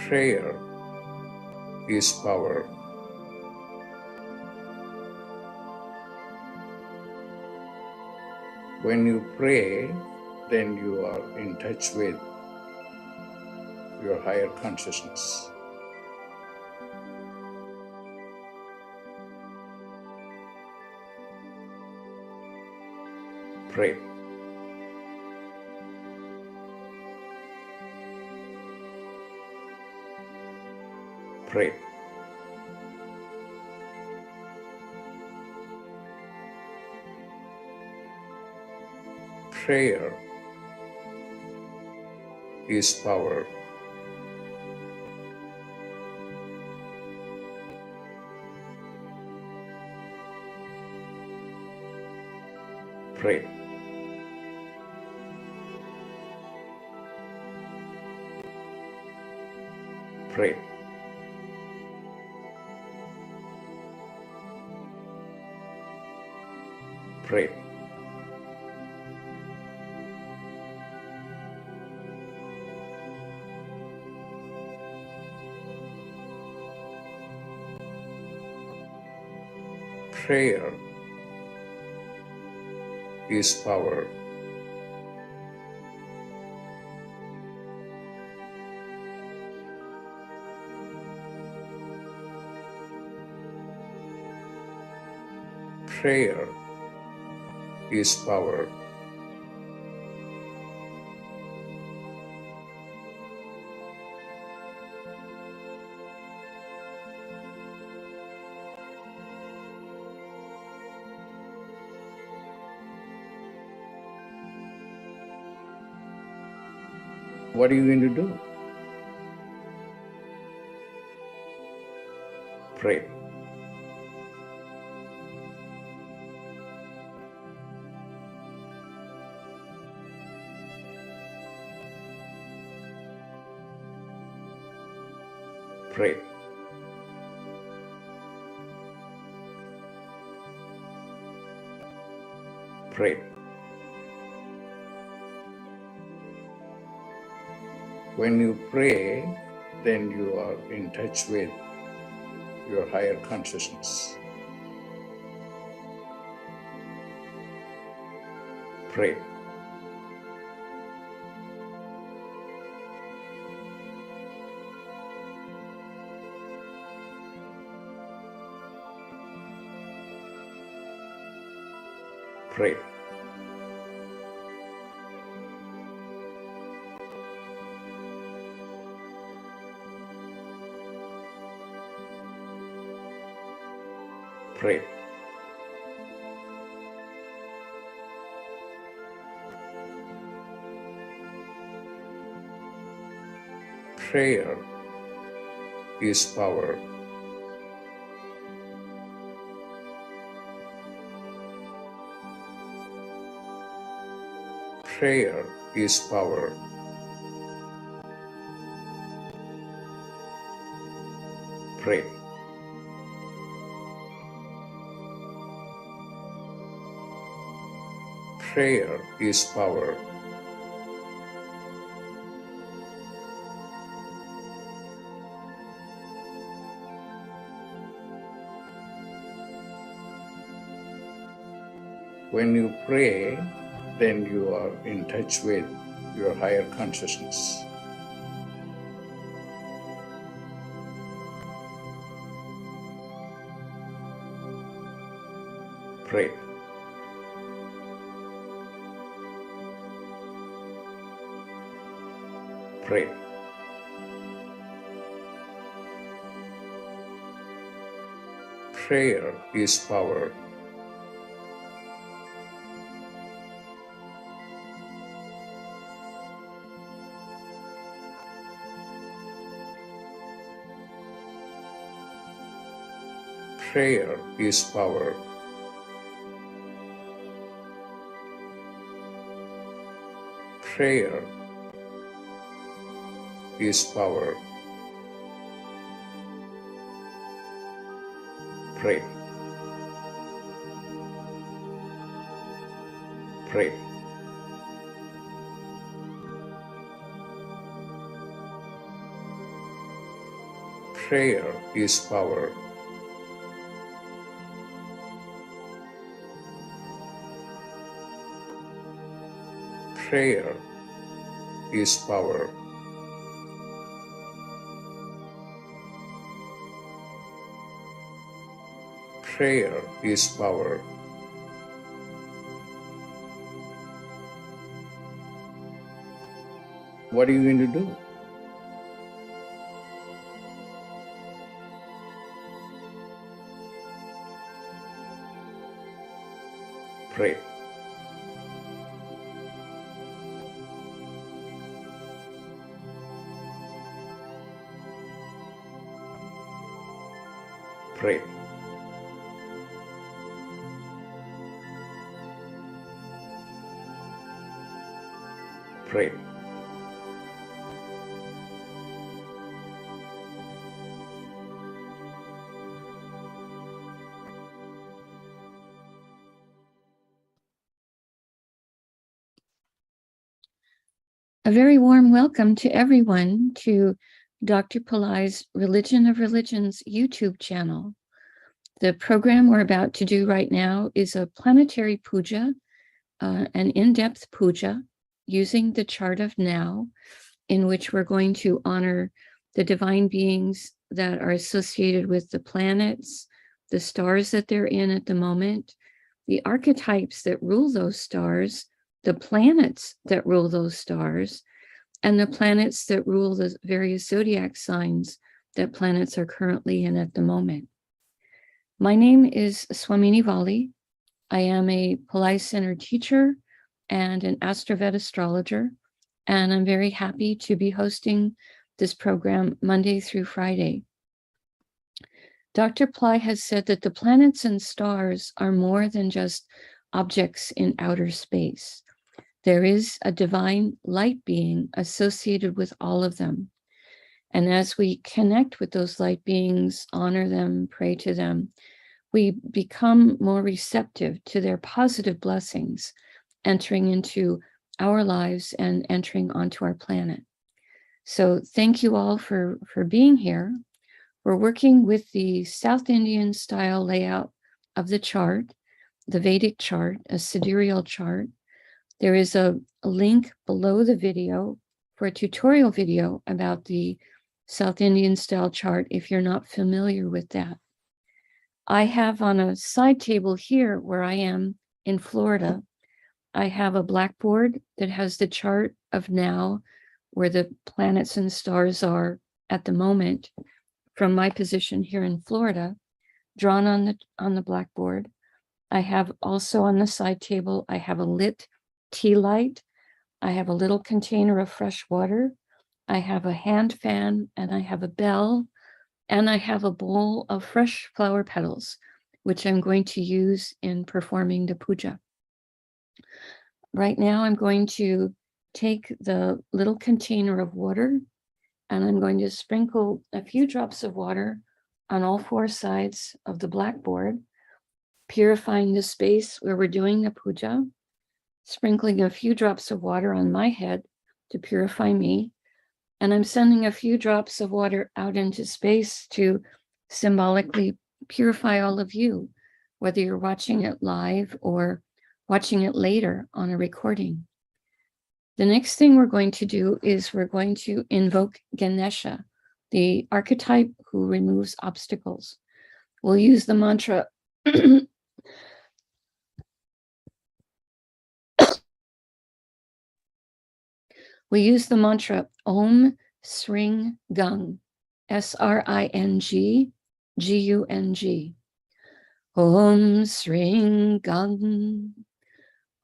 Prayer is power. When you pray, then you are in touch with your higher consciousness. Pray. Pray. Prayer is power. Pray. Pray. Pray. Prayer is power. Prayer is power. What are you going to do? Pray. Pray. Pray. When you pray, then you are in touch with your higher consciousness. Pray. Pray. Pray. Prayer is power. Prayer is power. Pray. Prayer is power. When you pray, then you are in touch with your higher consciousness. Pray. Pray. Prayer is power. Prayer is power. Prayer is power. Pray. Pray. Prayer is power. Prayer is power. Prayer is power. What are you going to do? Pray. Pray. Pray. A very warm welcome to everyone to Dr. Pillai's Religion of Religions YouTube channel. The program we're about to do right now is a planetary puja, an in-depth puja using the chart of now, in which we're going to honor the divine beings that are associated with the planets, the stars that they're in at the moment, the archetypes that rule those stars, the planets that rule those stars, and the planets that rule the various zodiac signs that planets are currently in at the moment. My name is Swamini Valli. I am a Pillai Center teacher and an AstroVed astrologer, and I'm very happy to be hosting this program Monday through Friday. Dr. Pillai has said that the planets and stars are more than just objects in outer space. There is a divine light being associated with all of them. And as we connect with those light beings, honor them, pray to them, we become more receptive to their positive blessings entering into our lives and entering onto our planet. So thank you all for being here. We're working with the South Indian style layout of the chart, the Vedic chart, a sidereal chart. There is a link below the video for a tutorial video about the South Indian style chart if you're not familiar with that. I have on a side table here where I am in Florida, I have a blackboard that has the chart of now, where the planets and stars are at the moment from my position here in Florida, drawn on the blackboard. I have also on the side table, I have a lit tea light. I have a little container of fresh water. I have a hand fan and I have a bell, and I have a bowl of fresh flower petals, which I'm going to use in performing the puja. Right now, I'm going to take the little container of water and I'm going to sprinkle a few drops of water on all four sides of the blackboard, purifying the space where we're doing the puja, sprinkling a few drops of water on my head to purify me, and I'm sending a few drops of water out into space to symbolically purify all of you, whether you're watching it live or watching it later on a recording. The next thing we're going to do is we're going to invoke Ganesha, the archetype who removes obstacles. We'll use the mantra we use the mantra Om Sring Gung, S-R-I-N-G, G-U-N-G. Om Sring Gung,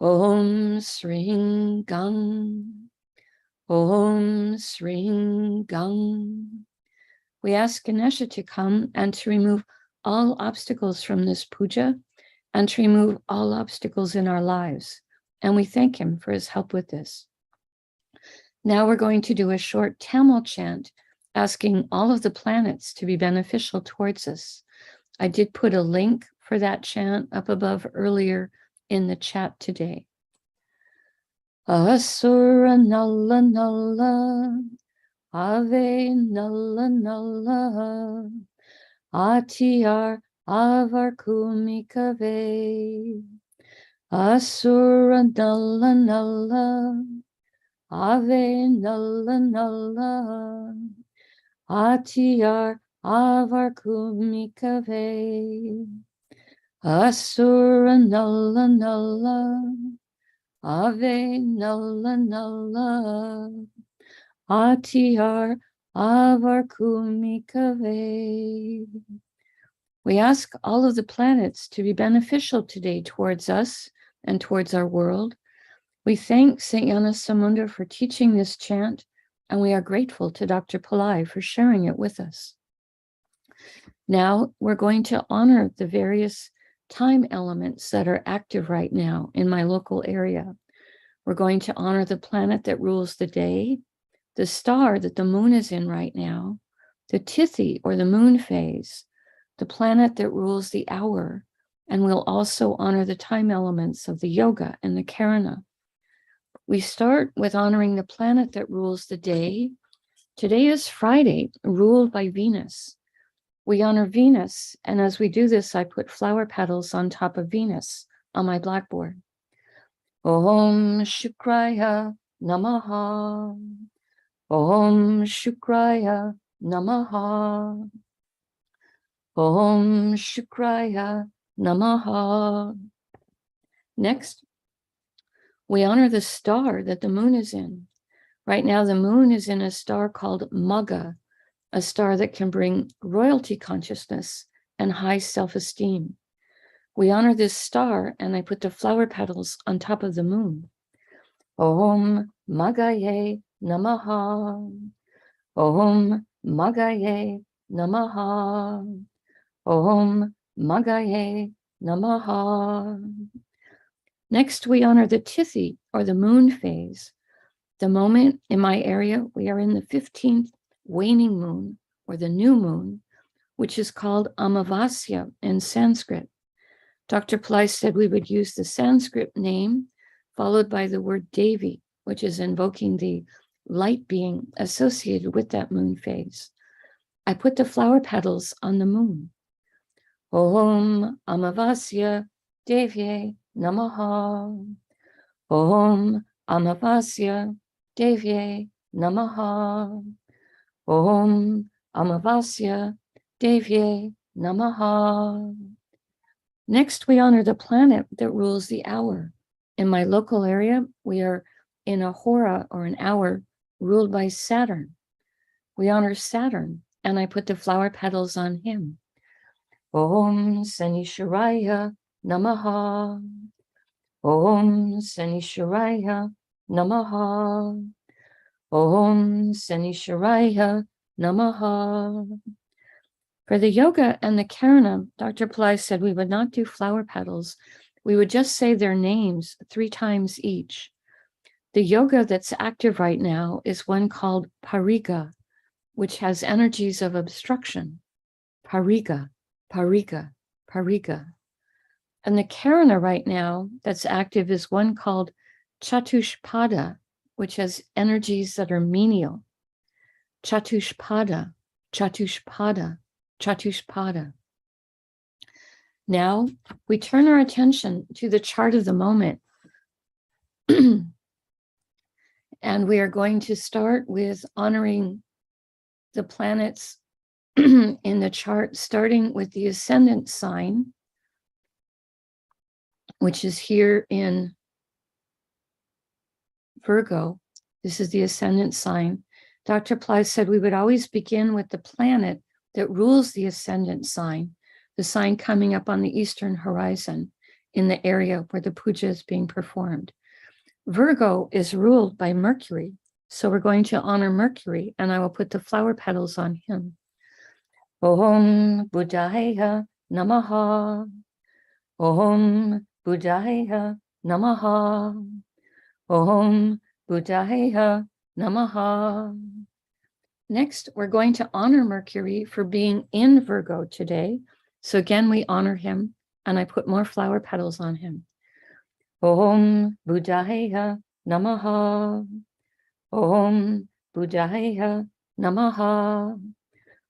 Om Sring Gung, Om Sring Gung. We ask Ganesha to come and to remove all obstacles from this puja and to remove all obstacles in our lives. And we thank him for his help with this. Now we're going to do a short Tamil chant, asking all of the planets to be beneficial towards us. I did put a link for that chant up above earlier in the chat today. Asura Nalla Nalla, Ave Nalla Nalla, Atiyar Avar Kumikave, Asura Nalla Nalla, Ave Nalla Nalla, Atiyar Avar Kumikave, Asura Nalla Nalla, Ave Nalla Nalla, Atiyar Avar Kumikave. We ask all of the planets to be beneficial today towards us and towards our world. We thank St. Gnanasamunda for teaching this chant, and we are grateful to Dr. Pillai for sharing it with us. Now we're going to honor the various time elements that are active right now in my local area. We're going to honor the planet that rules the day, the star that the moon is in right now, the Tithi or the moon phase, the planet that rules the hour, and we'll also honor the time elements of the yoga and the karana. We start with honoring the planet that rules the day. Today is Friday, ruled by Venus. We honor Venus, and as we do this, I put flower petals on top of Venus on my blackboard. Om Shukraya Namaha. Om Shukraya Namaha. Om Shukraya Namaha. Next, we honor the star that the moon is in. Right now, the moon is in a star called Magha, a star that can bring royalty consciousness and high self-esteem. We honor this star, and I put the flower petals on top of the moon. Om Maghaye Namaha. Om Maghaye Namaha. Om Maghaye Namaha. Next, we honor the Tithi, or the moon phase. The moment in my area, we are in the 15th waning moon, or the new moon, which is called Amavasya in Sanskrit. Dr. Pillai said we would use the Sanskrit name, followed by the word Devi, which is invoking the light being associated with that moon phase. I put the flower petals on the moon. Om Amavasya Devye Namaha. Om Amavasya Devye Namaha. Om Amavasya Devye Namaha. Next, we honor the planet that rules the hour. In my local area, we are in a hora, or an hour, ruled by Saturn. We honor Saturn, and I put the flower petals on him. Om Sanisharaya Namaha. Om Sanisharaya Namaha. Om Sanisharaya Namaha. For the yoga and the karana, Dr. Pillai said we would not do flower petals. We would just say their names 3 times each. The yoga that's active right now is one called Pariga, which has energies of obstruction. Pariga, Pariga, Pariga. And the karana right now that's active is one called Chatushpada, which has energies that are menial. Chatushpada, Chatushpada, Chatushpada. Now we turn our attention to the chart of the moment. And we are going to start with honoring the planets in the chart, starting with the ascendant sign, which is here in Virgo. This is the ascendant sign. Dr. Pillai said we would always begin with the planet that rules the ascendant sign, the sign coming up on the eastern horizon in the area where the puja is being performed. Virgo is ruled by Mercury, so we're going to honor Mercury, and I will put the flower petals on him. Om Buddhaya Namaha. Om Buddhaya Namaha. Om Buddhaya Namaha. Next, we're going to honor Mercury for being in Virgo today. So again, we honor him, and I put more flower petals on him. Om Buddhaya Namaha. Om Buddhaya Namaha.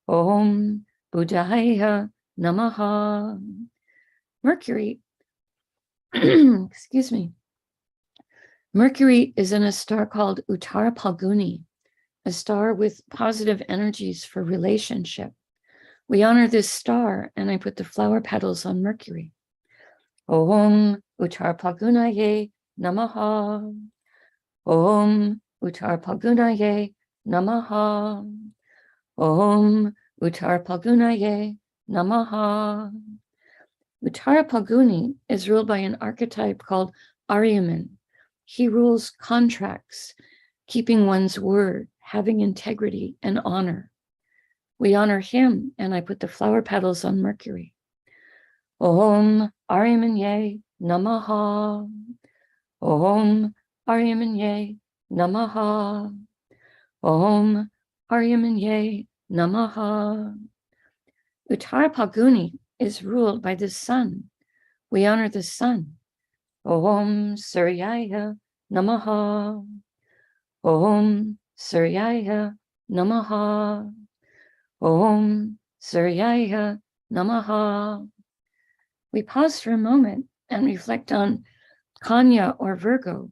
Om Budaya Namaha. Mercury, excuse me. Mercury is in a star called Uttara Phalguni, a star with positive energies for relationship. We honor this star, and I put the flower petals on Mercury. Om Uttara Phalgunaye Namaha. Om Uttara Phalgunaye Namaha. Om Uttara Phalgunaye Namaha. Uttara Phalguni is ruled by an archetype called Aryaman. He rules contracts, keeping one's word, having integrity and honor. We honor him, and I put the flower petals on Mercury. Om Aryamanye Namaha. Om Aryamanye Namaha. Om Aryamanye Namaha. Uttara Phalguni is ruled by the sun. We honor the sun. Om Suryaya Namaha. Om Suryaya Namaha. Om Suryaya Namaha. We pause for a moment and reflect on Kanya or Virgo,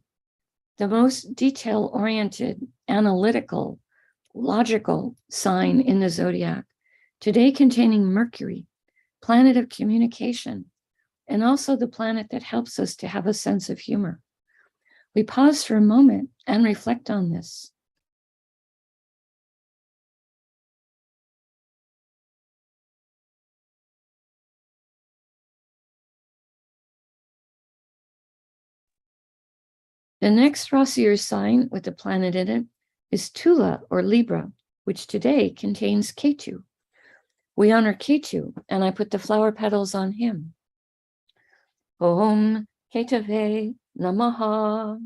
the most detail-oriented, analytical, logical sign in the zodiac, today containing Mercury, planet of communication, and also the planet that helps us to have a sense of humor. We pause for a moment and reflect on this. The next Rasi or sign with the planet in it is Tula or Libra, which today contains Ketu. We honor Ketu, and I put the flower petals on him. Om Ketave Namaha.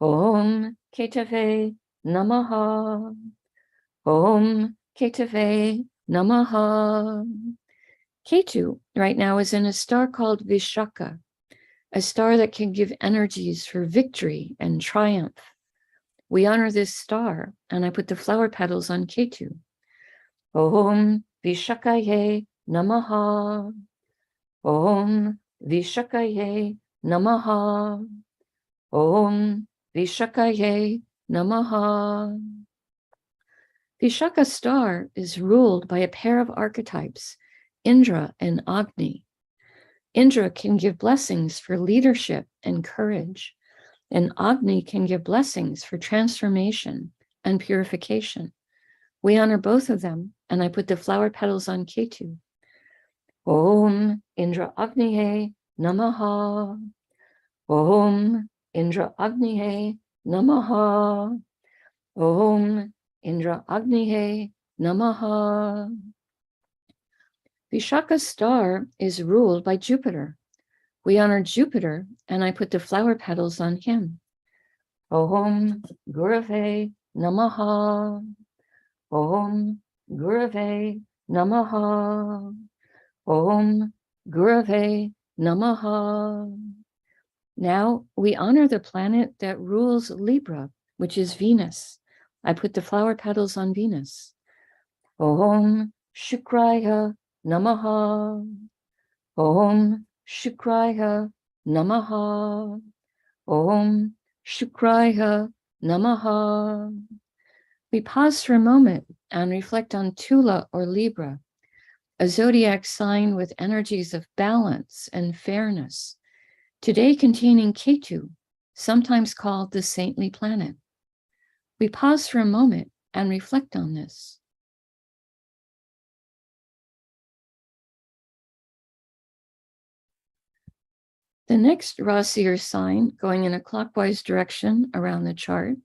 Om Ketave Namaha. Om Ketave Namaha. Ketu right now is in a star called Vishaka, a star that can give energies for victory and triumph. We honor this star, and I put the flower petals on Ketu. Om Vishakaye Namaha. Om Vishakaye Namaha. Om Vishakaye Namaha. Vishaka star is ruled by a pair of archetypes, Indra and Agni. Indra can give blessings for leadership and courage, and Agni can give blessings for transformation and purification. We honor both of them, and I put the flower petals on Ketu. Om Indra Agnihe Namaha. Om Indra Agnihe Namaha. Om Indra Agnihe Namaha. Vishaka star is ruled by Jupiter. We honor Jupiter, and I put the flower petals on him. Om Gurave Namaha. Om Gurave Namaha. Om Gurave Namaha. Now we honor the planet that rules Libra, which is Venus. I put the flower petals on Venus. Om Shukraya Namaha. Om Shukraya Namaha. Om Shukraya Namaha. We pause for a moment and reflect on Tula or Libra, a zodiac sign with energies of balance and fairness, today containing Ketu, sometimes called the saintly planet. We pause for a moment and reflect on this. The next Rasi or sign, going in a clockwise direction around the chart,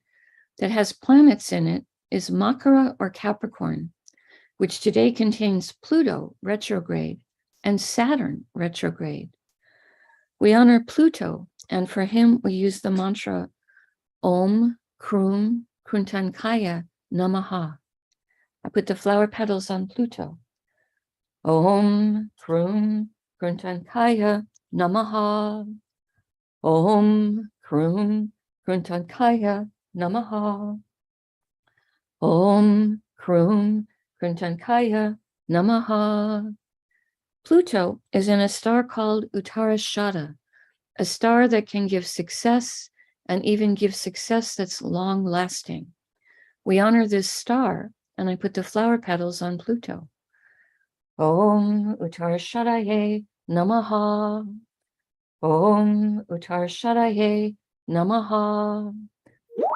that has planets in it is Makara or Capricorn, which today contains Pluto retrograde and Saturn retrograde. We honor Pluto, and for him we use the mantra Om Krum Kruntankaya Namaha. I put the flower petals on Pluto. Om Krum Kruntankaya Namaha. Om Krum Kruntankaya Namaha. Om Krum Kruntankaya Namaha. Pluto is in a star called Uttarashada, a star that can give success and even give success that's long-lasting. We honor this star, and I put the flower petals on Pluto. Om Uttarashadaye Namaha. Om Uttarashadaye Namaha.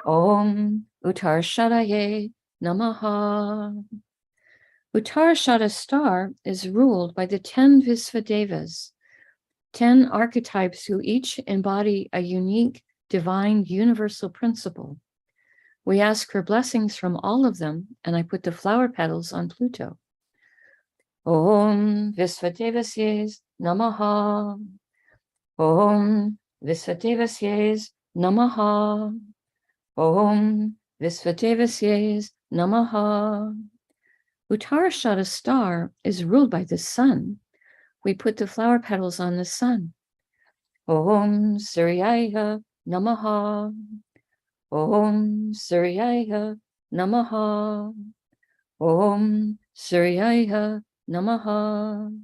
Om Uttarashadaye Namaha. Uttarashada star is ruled by the 10 Visvadevas, 10 archetypes who each embody a unique, divine, universal principle. We ask for blessings from all of them, and I put the flower petals on Pluto. Om Visvadevasye Namaha. Om Visvadevasye Namaha. Om Visvadevasye Namaha. Uttarashada star is ruled by the sun. We put the flower petals on the sun. Om Suryaya Namaha. Om Suryaya Namaha. Om Suryaya Namaha.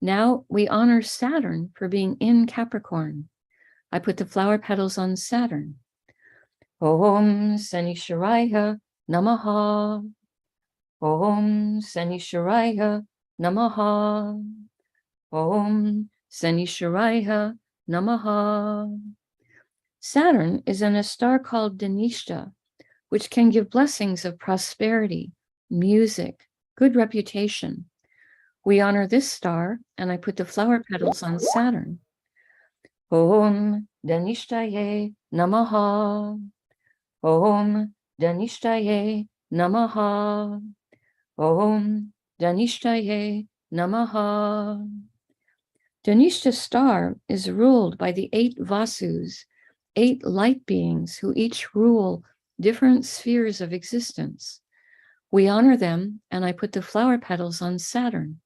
Now we honor Saturn for being in Capricorn. I put the flower petals on Saturn. Om Sanisharaya Namaha. Om Sanisharaya Namaha. Om Sanisharaya Namaha. Saturn is in a star called Dhanishta, which can give blessings of prosperity, music, good reputation. We honor this star, and I put the flower petals on Saturn. Om Dhanishtaye Namaha. Om Dhanishtaye Namaha. Om Dhanishtaye Namaha. Dhanishta star is ruled by the 8 Vasus, 8 light beings who each rule different spheres of existence. We honor them, and I put the flower petals on Saturn.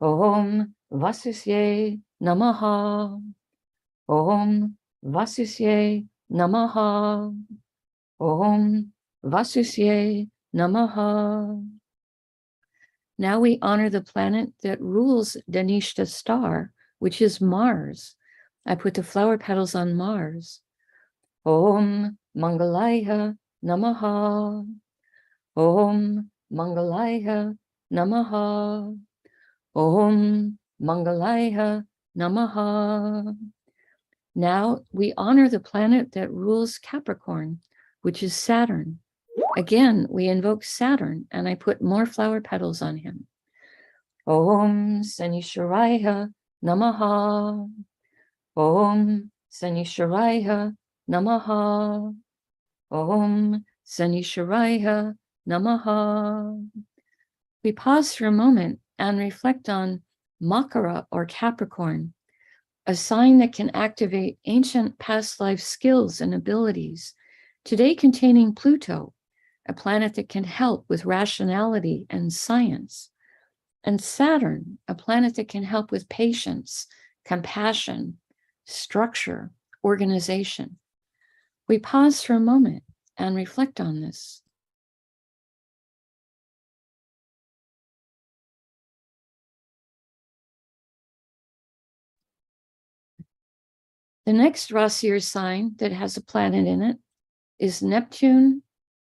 Om Vasusye Namaha. Om Vasusye Namaha. Om Vasusye Namaha. Now we honor the planet that rules Dhanishta star, which is Mars. I put the flower petals on Mars. Om Mangalaya Namaha. Om Mangalaya Namaha. Om Mangalaya Namaha. Now we honor the planet that rules Capricorn, which is Saturn. Again, we invoke Saturn, and I put more flower petals on him. Om Sanisharaya Namaha. Om Sanisharaya Namaha. Om Sanisharaya Namaha. We pause for a moment and reflect on Makara or Capricorn, a sign that can activate ancient past life skills and abilities, today containing Pluto, a planet that can help with rationality and science, and Saturn, a planet that can help with patience, compassion, structure, organization. We pause for a moment and reflect on this. The next Rasi or sign that has a planet in it is Neptune.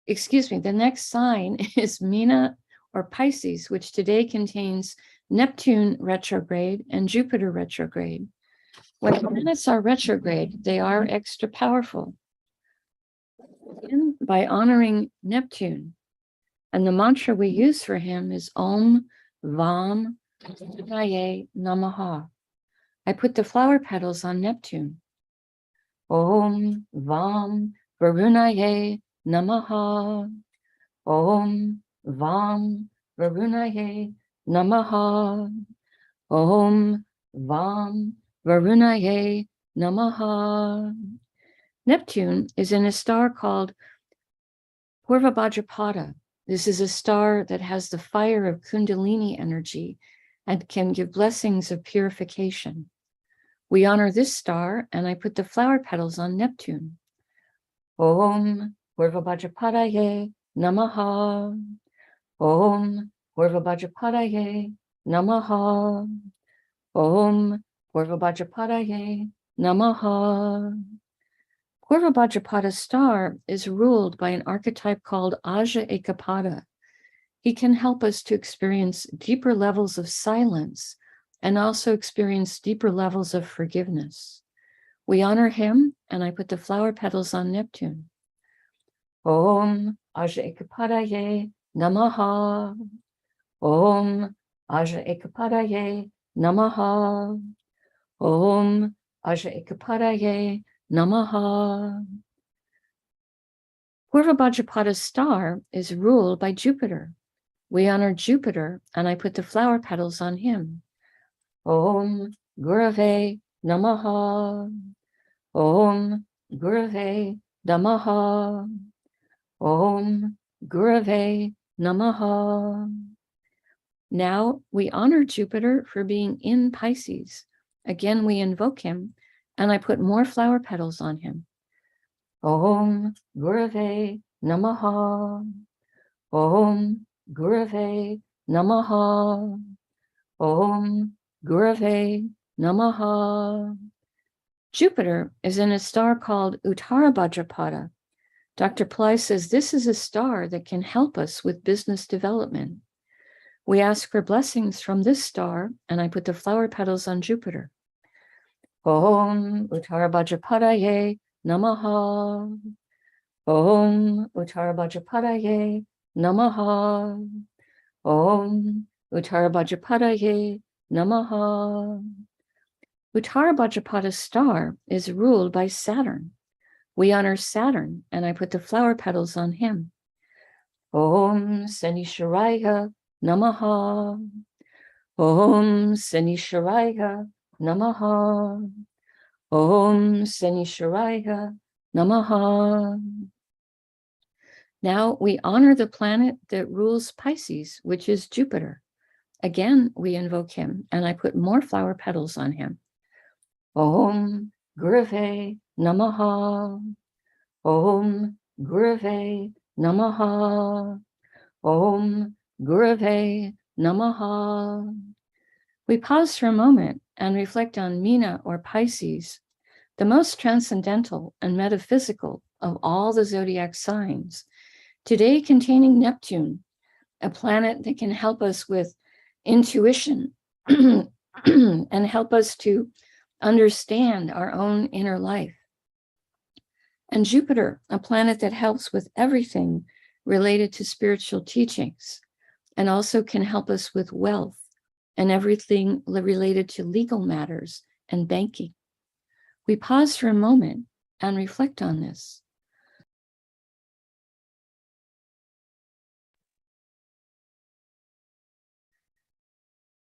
The next sign is Meena or Pisces, which today contains Neptune retrograde and Jupiter retrograde. When planets are retrograde, they are extra powerful. Begin by honoring Neptune, and the mantra we use for him is Om Vam Varunaye Namaha. I put the flower petals on Neptune. Om Vam Varunaye Namaha. Om Vam Varunaye Namaha. Om Vam Varunaye Namaha. Neptune is in a star called Purvabhadrapada. This is a star that has the fire of Kundalini energy and can give blessings of purification. We honor this star, and I put the flower petals on Neptune. Om Purvabhadrapadaye Namaha. Om Purvabhajapadaye Namaha. Om Purvabhajapadaye Namaha. Purvabhajapada star is ruled by an archetype called Aja Ekapada. He can help us to experience deeper levels of silence and also experience deeper levels of forgiveness. We honor him, and I put the flower petals on Neptune. Om Aja Ekapadaye Namaha. Om Aja Ekapadaye Namaha. Om Aja Ekapadaye Namaha. Purvabhajapada's star is ruled by Jupiter. We honor Jupiter, and I put the flower petals on him. Om Gurave Namaha. Om Gurave Namaha. Om Gurave Namaha. Now we honor Jupiter for being in Pisces. Again, we invoke him, and I put more flower petals on him. Om Gurave Namaha. Om Gurave Namaha. Om Gurave Namaha. Jupiter is in a star called Uttarabhadrapada. Dr. Pillai says this is a star that can help us with business development. We ask for blessings from this star, and I put the flower petals on Jupiter. Om Uttarabhadrapadaye Namaha. Om Uttarabhadrapadaye Namaha. Om Uttarabhadrapadaye Namaha. Uttarabhadrapada star is ruled by Saturn. We honor Saturn, and I put the flower petals on him. Om Sanisharaya Namaha. Om Sanisharaya Namaha. Om Sanisharaya Namaha. Now we honor the planet that rules Pisces, which is Jupiter. Again, we invoke him, and I put more flower petals on him. Om Gurave Namaha. Om Gurave Namaha. Om Gurave Namaha. We pause for a moment and reflect on Meena or Pisces, the most transcendental and metaphysical of all the zodiac signs, today containing Neptune, a planet that can help us with intuition and help us to understand our own inner life. And Jupiter, a planet that helps with everything related to spiritual teachings and also can help us with wealth and everything related to legal matters and banking. We pause for a moment and reflect on this.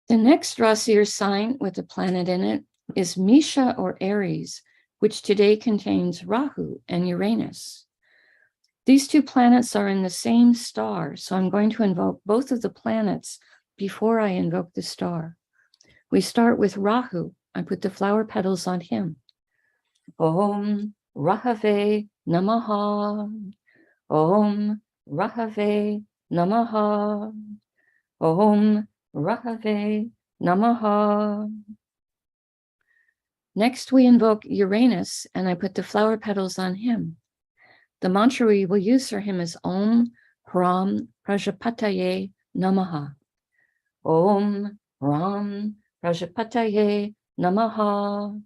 The next Rasi or sign with a planet in it is Misha or Aries, which today contains Rahu and Uranus. These two planets are in the same star, so I'm going to invoke both of the planets before I invoke the star. We start with Rahu. I put the flower petals on him. Om Rahave Namaha. Om Rahave Namaha. Om Rahave Namaha. Next, we invoke Uranus, and I put the flower petals on him. The mantra we will use for him is Om Ram Prajapataye Namaha. Om Ram Prajapataye Namaha.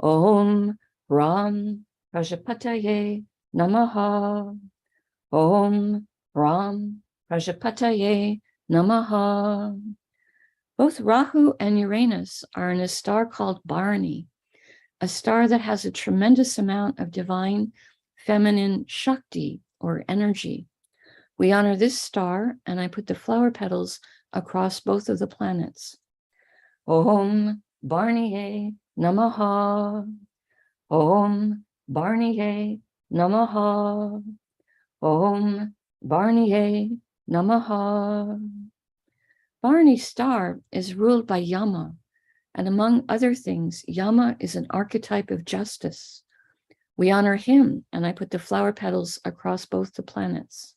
Om Ram Prajapataye Namaha. Om Ram Prajapataye Namaha. Both Rahu and Uranus are in a star called Bharani, a star that has a tremendous amount of divine feminine Shakti or energy. We honor this star, and I put the flower petals across both of the planets. Om Bharaniye Namaha. Om Bharaniye Namaha. Om Bharaniye Namaha. Bharani star is ruled by Yama, and among other things, Yama is an archetype of justice. We honor him, and I put the flower petals across both the planets.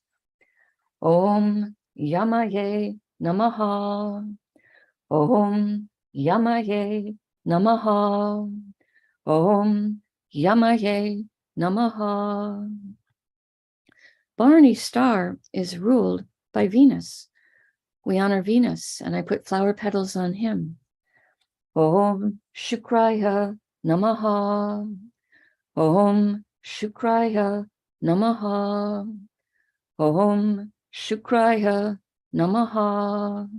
Om Yamaye Namaha. Om Yamaye Namaha. Om Yamaye Namaha. Bharani star is ruled by Venus. We honor Venus, and I put flower petals on him. Om Shukraya Namaha. Om Shukraya Namaha. Om Shukraya Namaha.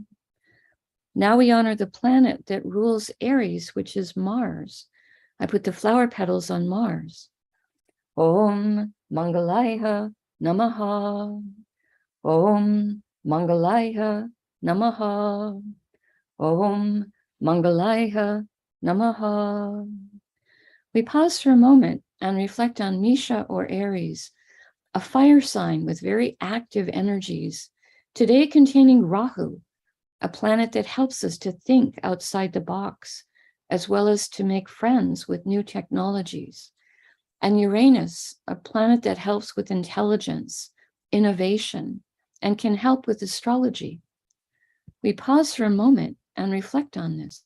Now we honor the planet that rules Aries, which is Mars. I put the flower petals on Mars. Om Mangalaya Namaha. Om Mangalaya Namaha. Om Mangalaya Namaha. We pause for a moment and reflect on Misha or Aries, a fire sign with very active energies, today containing Rahu, a planet that helps us to think outside the box, as well as to make friends with new technologies, and Uranus, a planet that helps with intelligence, innovation, and can help with astrology. We pause for a moment and reflect on this.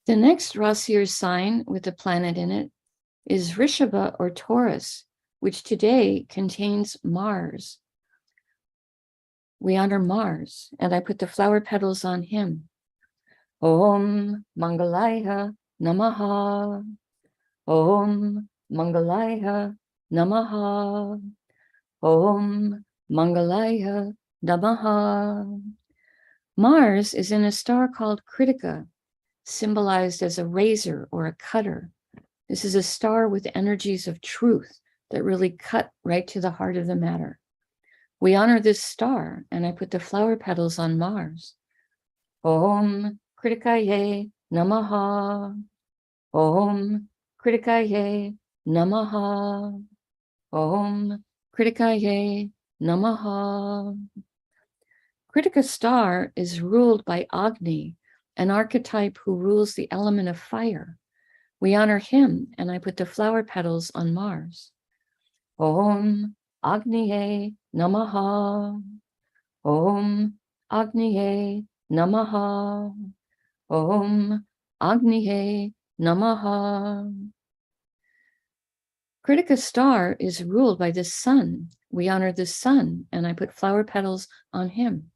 The next Rasier sign with a planet in it is Rishabha or Taurus, which today contains Mars. We honor Mars, and I put the flower petals on him. Om Mangalaya Namaha. Om Mangalaya Namaha. Om Mangalaya Namaha. Mars is in a star called Kritika, symbolized as a razor or a cutter. This is a star with energies of truth that really cut right to the heart of the matter. We honor this star, and I put the flower petals on Mars. Om Kritikaye Namaha. Om Kritikaye Namaha. Om Kritikaye Namaha. Kritika star is ruled by Agni, an archetype who rules the element of fire. We honor him, and I put the flower petals on Mars. Om Agniye Namaha. Om Agniye Namaha. Om Agniye Namaha. Kritika star is ruled by the sun. We honor the sun, and I put flower petals on him.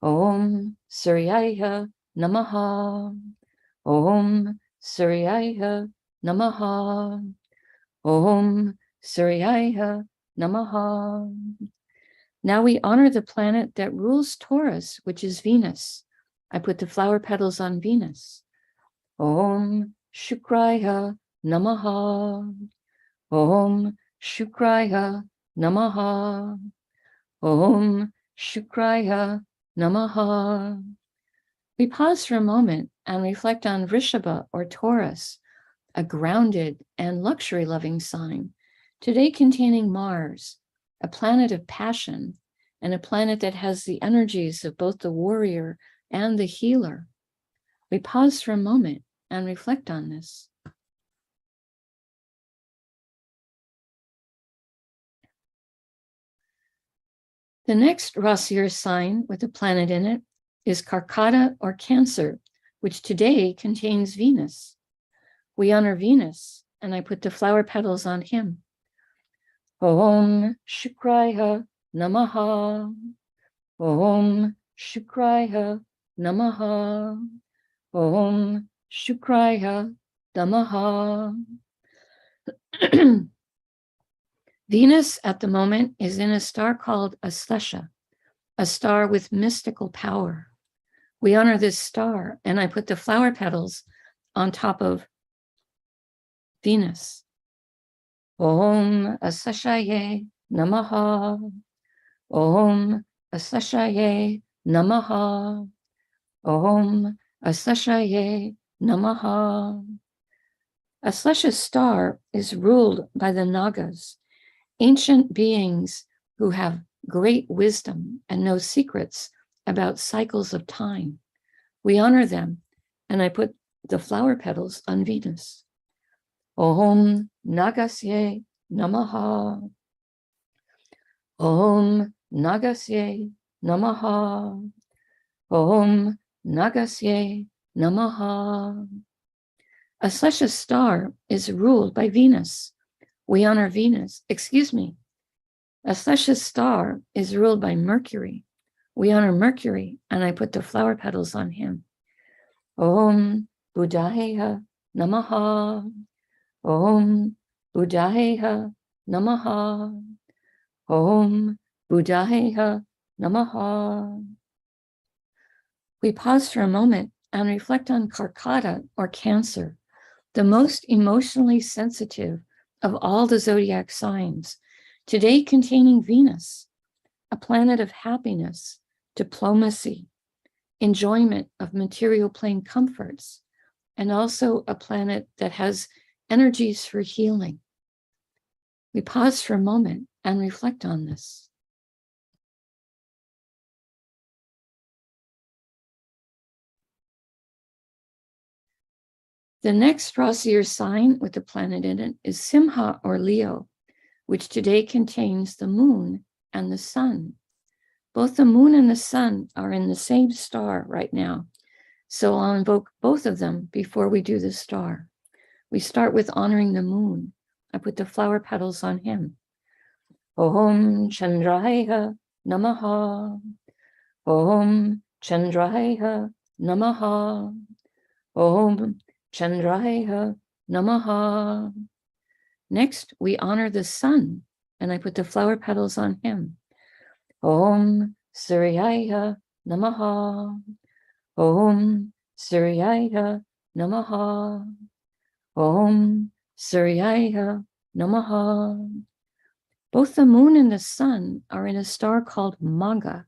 Om Suryaya Namaha. Om Suryaya Namaha. Om Suryaya Namaha. Now we honor the planet that rules Taurus, which is Venus. I put the flower petals on Venus. Om Shukraya Namaha. Om Shukraya Namaha. Om Shukraya Namaha. We pause for a moment and reflect on Rishabha or Taurus, a grounded and luxury-loving sign, today containing Mars, a planet of passion, and a planet that has the energies of both the warrior and the healer. We pause for a moment and reflect on this. The next Rasier sign with a planet in it is Karkata or Cancer, which today contains Venus. We honor Venus, and I put the flower petals on him. Om Shukraya Namaha. Om Shukraya Namaha. Om Shukraya Namaha. Venus at the moment is in a star called Aslesha, a star with mystical power. We honor this star, and I put the flower petals on top of Venus. Om Asleshaye Namaha. Om Asleshaye Namaha. Om Asleshaye Namaha. Aslesha's star is ruled by the Nagas, ancient beings who have great wisdom and know secrets about cycles of time. We honor them, and I put the flower petals on Venus. Om Nagasye Namaha. Om Nagasye Namaha. Om Nagasye Namaha. A Sesha star is ruled by Venus. We honor Venus. Excuse me. A Sesha star is ruled by Mercury. We honor Mercury, and I put the flower petals on him. Om Buddhaya Namaha. Om Buddhaya Namaha. Om Buddhaya Namaha. We pause for a moment and reflect on Karkata, or Cancer, the most emotionally sensitive of all the zodiac signs, today containing Venus, a planet of happiness, diplomacy, enjoyment of material plane comforts, and also a planet that has energies for healing. We pause for a moment and reflect on this. The next Rasier sign with the planet in it is Simha, or Leo, which today contains the moon and the sun. Both the moon and the sun are in the same star right now, so I'll invoke both of them before we do the star. We start with honoring the moon. I put the flower petals on him. Om Chandraya Namaha. Om Chandraya Namaha. Om Chandraya Namaha. Next, we honor the sun, and I put the flower petals on him. Om Suryaya Namaha. Om Suryaya Namaha. Om Suryaya Namaha. Both the moon and the sun are in a star called Magha,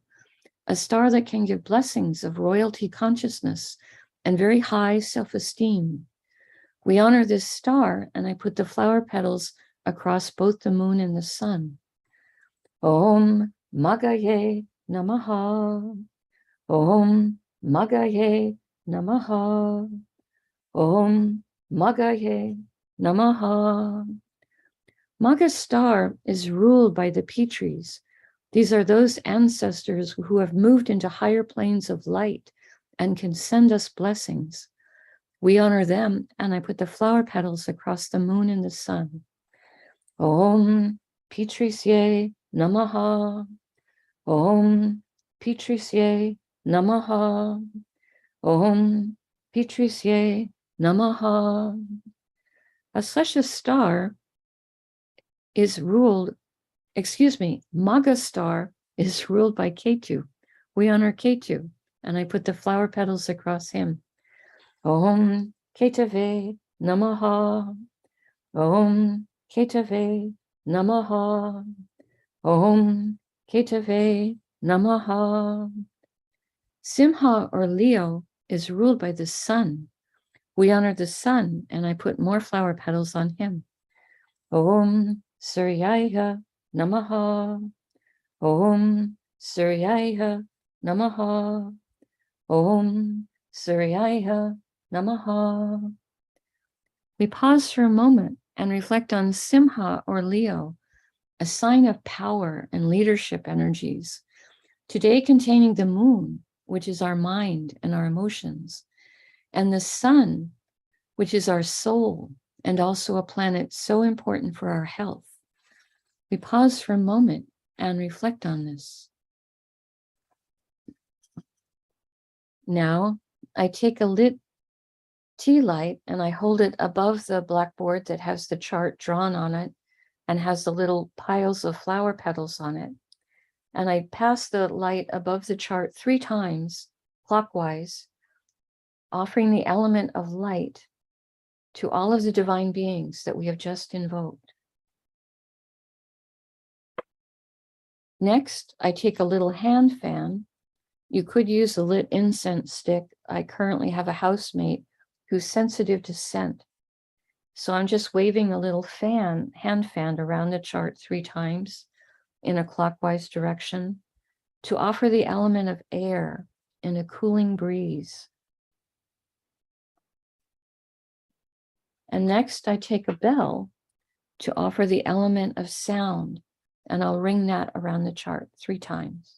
a star that can give blessings of royalty consciousness and very high self-esteem. We honor this star, and I put the flower petals across both the moon and the sun. Om Magaye Namaha. Om Magaye Namaha. Om Magaye Namaha. Magha star is ruled by the Petris. These are those ancestors who have moved into higher planes of light and can send us blessings. We honor them, and I put the flower petals across the moon and the sun. Om Petrisye Namaha. Om Petrisye Namaha. Om Petrisye Namaha. A Sesha star is ruled, Magha star is ruled by Ketu. We honor Ketu, and I put the flower petals across him. Om Ketave Namaha. Om Ketave Namaha. Om Ketave Namaha. Simha, or Leo, is ruled by the sun. We honor the sun, and I put more flower petals on him. Om Suryaya Namaha. Om Suryaya Namaha. Om Suryaya Namaha. We pause for a moment and reflect on Simha, or Leo, a sign of power and leadership energies, today containing the moon, which is our mind and our emotions, and the sun, which is our soul, and also a planet so important for our health. We pause for a moment and reflect on this. Now, I take a lit tea light and I hold it above the blackboard that has the chart drawn on it and has the little piles of flower petals on it. And I pass the light above the chart 3 times clockwise, offering the element of light to all of the divine beings that we have just invoked. Next, I take a little hand fan. You could use a lit incense stick. I currently have a housemate who's sensitive to scent. So I'm just waving a little hand fan around the chart 3 times in a clockwise direction to offer the element of air in a cooling breeze. And next, I take a bell to offer the element of sound, and I'll ring that around the chart 3 times.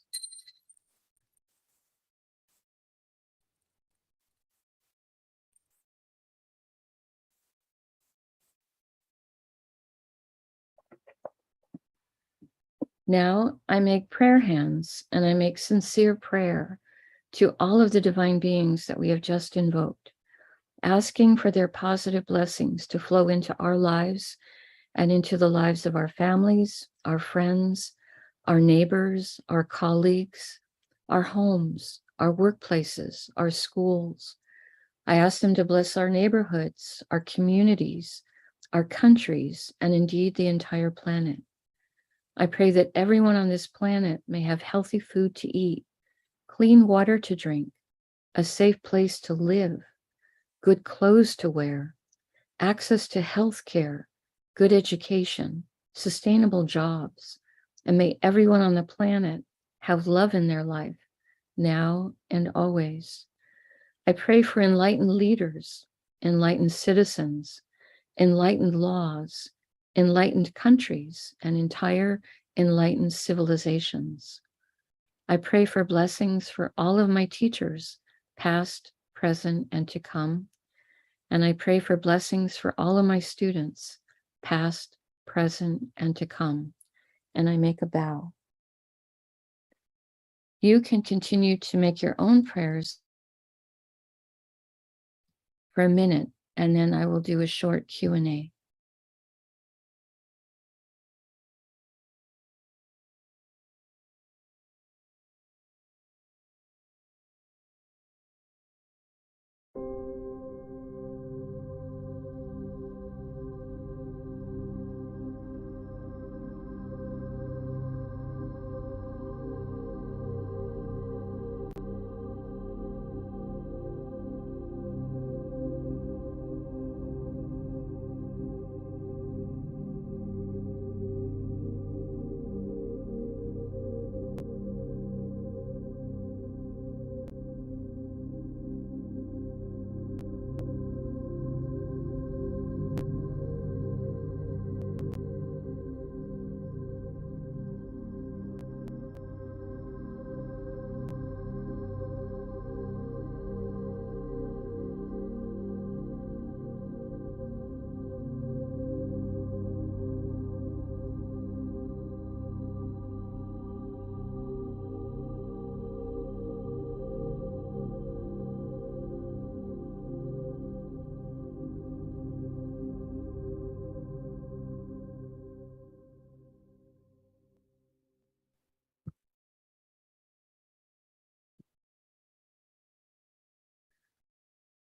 Now I make prayer hands, and I make sincere prayer to all of the divine beings that we have just invoked, asking for their positive blessings to flow into our lives and into the lives of our families, our friends, our neighbors, our colleagues, our homes, our workplaces, our schools. I ask them to bless our neighborhoods, our communities, our countries, and indeed the entire planet. I pray that everyone on this planet may have healthy food to eat, clean water to drink, a safe place to live, good clothes to wear, access to health care, good education, sustainable jobs, and may everyone on the planet have love in their life, now and always. I pray for enlightened leaders, enlightened citizens, enlightened laws, enlightened countries, and entire enlightened civilizations. I pray for blessings for all of my teachers, past, present, and to come. And I pray for blessings for all of my students, past, present, and to come. And I make a bow. You can continue to make your own prayers for a minute, and then I will do a short Q&A.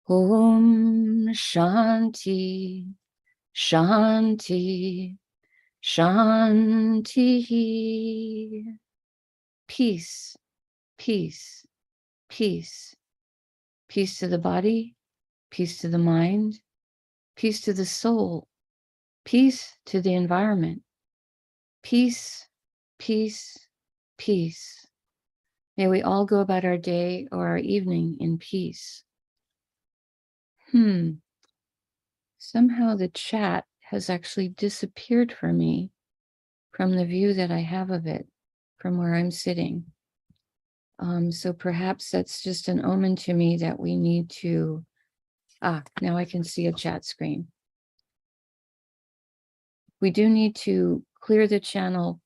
Om Shanti, Shanti, Shanti. Peace, peace, peace. Peace to the body, peace to the mind, peace to the soul, peace to the environment. Peace, peace, peace. May we all go about our day or our evening in peace. Somehow the chat has actually disappeared for me from the view that I have of it from where I'm sitting. So perhaps that's just an omen to me that we need to, now I can see a chat screen. We do need to clear the channel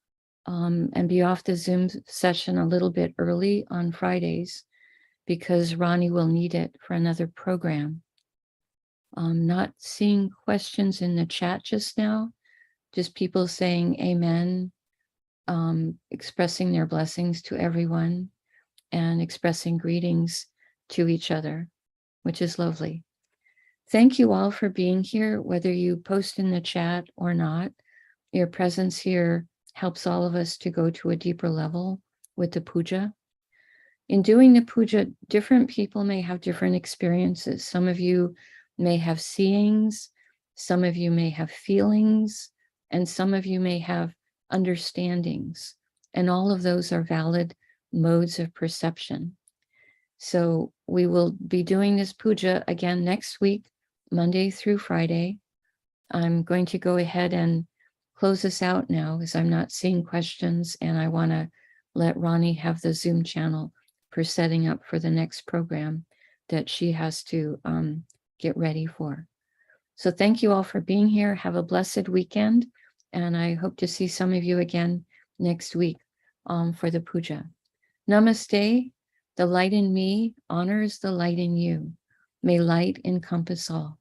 and be off the Zoom session a little bit early on Fridays because Ronnie will need it for another program. Not seeing questions in the chat just now, just people saying amen, expressing their blessings to everyone and expressing greetings to each other, which is lovely. Thank you all for being here, whether you post in the chat or not. Your presence here helps all of us to go to a deeper level with the puja. In doing the puja, different people may have different experiences. Some of you may have seeings, some of you may have feelings, and some of you may have understandings. And all of those are valid modes of perception. So we will be doing this puja again next week Monday through Friday. I'm going to go ahead and close this out now as I'm not seeing questions, and I want to let Ronnie have the Zoom channel for setting up for the next program that she has to get ready for. So thank you all for being here. Have a blessed weekend, and I hope to see some of you again next week for the puja. Namaste. The light in me honors the light in you. May light encompass all.